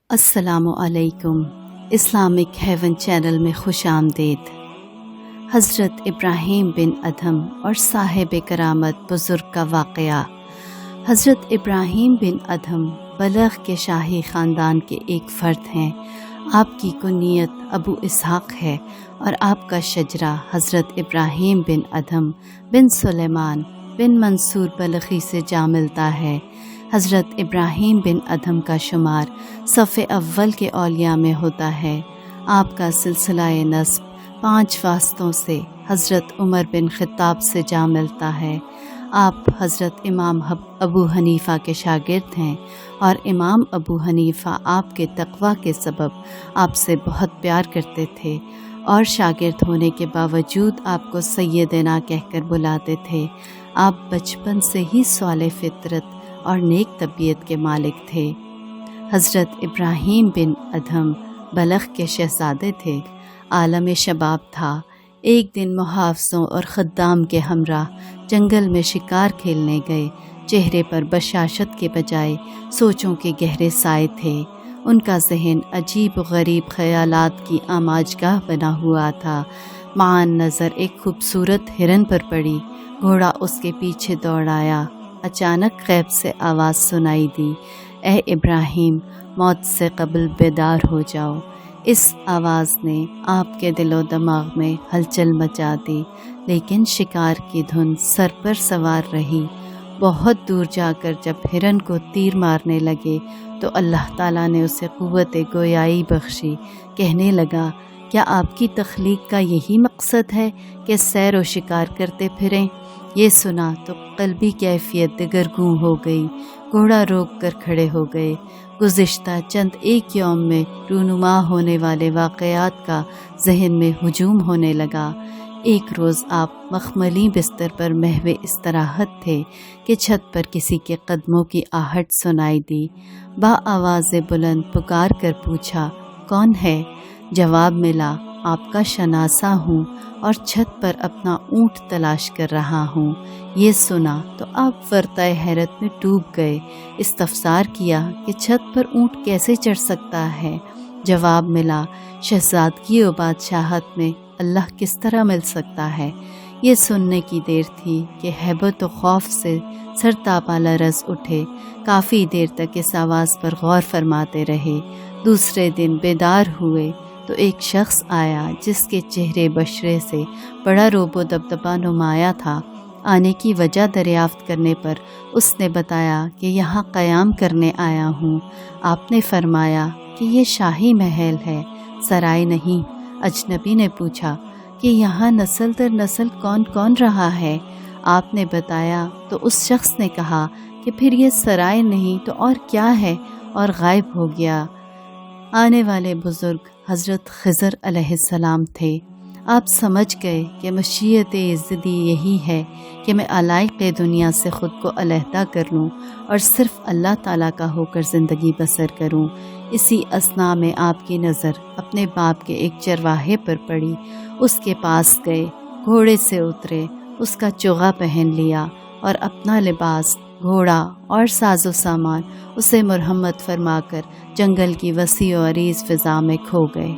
السلام علیکم۔ Islamic heaven channel میں خوش آمدید۔ حضرت ابراہیم بن ادھم اور صاحب کرامت بزرگ کا واقعہ۔ حضرت ابراہیم بن ادھم بلخ کے شاہی خاندان کے ایک فرد ہیں۔ آپ کی کنیت ابو اسحاق ہے اور آپ کا شجرہ حضرت ابراہیم بن ادھم بن سلیمان بن منصور بلخی سے جا ملتا ہے۔ حضرت ابراہیم بن ادھم کا شمار صف اول کے اولیاء میں ہوتا ہے۔ آپ کا سلسلہ نسب 5 واسطوں سے حضرت عمر بن خطاب سے جا ملتا ہے۔ آپ حضرت امام ابو حنیفہ کے شاگرد ہیں اور امام ابو حنیفہ آپ کے تقویٰ کے سبب آپ سے بہت پیار کرتے تھے اور شاگرد ہونے کے باوجود آپ کو سیدنا کہہ کر بلاتے تھے۔ آپ بچپن سے ہی صالح فطرت اور نیک طبیعت کے مالک تھے۔ حضرت ابراہیم بن ادھم بلخ کے شہزادے تھے۔ عالم شباب تھا۔ ایک دن محافظوں اور خدام کے ہمراہ جنگل میں شکار کھیلنے گئے۔ چہرے پر بشاشت کے بجائے سوچوں کے گہرے سائے تھے۔ ان کا ذہن عجیب و غریب خیالات کی آماجگاہ بنا ہوا تھا۔ معان نظر ایک خوبصورت ہرن پر پڑی۔ گھوڑا اس کے پیچھے دوڑ آیا۔ اچانک غیب سے آواز سنائی دی، اے ابراہیم، موت سے قبل بیدار ہو جاؤ۔ اس آواز نے آپ کے دل و دماغ میں ہلچل مچا دی، لیکن شکار کی دھن سر پر سوار رہی۔ بہت دور جا کر جب ہرن کو تیر مارنے لگے تو اللہ تعالیٰ نے اسے قوت گویائی بخشی۔ کہنے لگا، کیا آپ کی تخلیق کا یہی مقصد ہے کہ سیر و شکار کرتے پھریں؟ یہ سنا تو قلبی کیفیت دگرگوں ہو گئی۔ گھوڑا روک کر کھڑے ہو گئے۔ گزشتہ چند ایک یوم میں رونما ہونے والے واقعات کا ذہن میں ہجوم ہونے لگا۔ ایک روز آپ مخملی بستر پر محو استراحت تھے کہ چھت پر کسی کے قدموں کی آہٹ سنائی دی۔ با آواز بلند پکار کر پوچھا، کون ہے؟ جواب ملا، آپ کا شناسا ہوں اور چھت پر اپنا اونٹ تلاش کر رہا ہوں۔ یہ سنا تو آپ ورطہ حیرت میں ڈوب گئے۔ استفسار کیا کہ چھت پر اونٹ کیسے چڑھ سکتا ہے؟ جواب ملا، شہزادگی و بادشاہت میں اللہ کس طرح مل سکتا ہے؟ یہ سننے کی دیر تھی کہ ہیبت و خوف سے سر تاپا لرز اٹھے۔ کافی دیر تک اس آواز پر غور فرماتے رہے۔ دوسرے دن بیدار ہوئے تو ایک شخص آیا جس کے چہرے بشرے سے بڑا رعب و دبدبا نمایاں تھا۔ آنے کی وجہ دریافت کرنے پر اس نے بتایا کہ یہاں قیام کرنے آیا ہوں۔ آپ نے فرمایا کہ یہ شاہی محل ہے، سرائے نہیں۔ اجنبی نے پوچھا کہ یہاں نسل در نسل کون کون رہا ہے؟ آپ نے بتایا تو اس شخص نے کہا کہ پھر یہ سرائے نہیں تو اور کیا ہے، اور غائب ہو گیا۔ آنے والے بزرگ حضرت خضر علیہ السلام تھے۔ آپ سمجھ گئے کہ مشیت عزتی یہی ہے کہ میں علائق دنیا سے خود کو علیحدہ کر لوں اور صرف اللہ تعالیٰ کا ہو کر زندگی بسر کروں۔ اسی اثناء میں آپ کی نظر اپنے باپ کے ایک چرواہے پر پڑی۔ اس کے پاس گئے، گھوڑے سے اترے، اس کا چوغا پہن لیا اور اپنا لباس، گھوڑا اور ساز و سامان اسے مرحمت فرما کر جنگل کی وسیع و عریض فضا میں کھو گئے۔